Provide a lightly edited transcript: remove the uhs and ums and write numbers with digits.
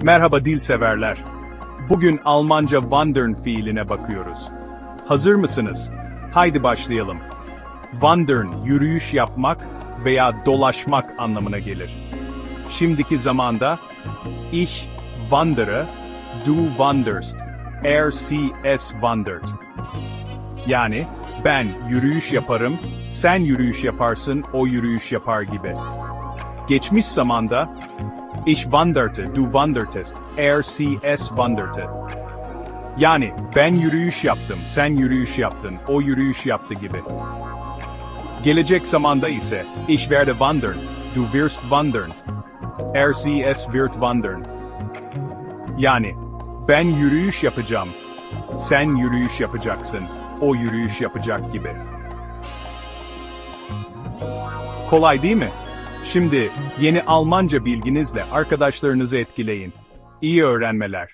Merhaba dil severler. Bugün Almanca wandern fiiline bakıyoruz. Hazır mısınız? Haydi başlayalım. Wandern, yürüyüş yapmak veya dolaşmak anlamına gelir. Şimdiki zamanda ich wandere, du wanderst, es wandert. Yani ben yürüyüş yaparım, sen yürüyüş yaparsın, o yürüyüş yapar gibi. Geçmiş zamanda ich wanderte, du wandertest, es wanderte. Yani ben yürüyüş yaptım, sen yürüyüş yaptın, o yürüyüş yaptı gibi. Gelecek zamanda ise ich werde wandern, du wirst wandern, es wird wandern. Yani ben yürüyüş yapacağım, sen yürüyüş yapacaksın, o yürüyüş yapacak gibi. Kolay değil mi? Şimdi yeni Almanca bilginizle arkadaşlarınızı etkileyin. İyi öğrenmeler.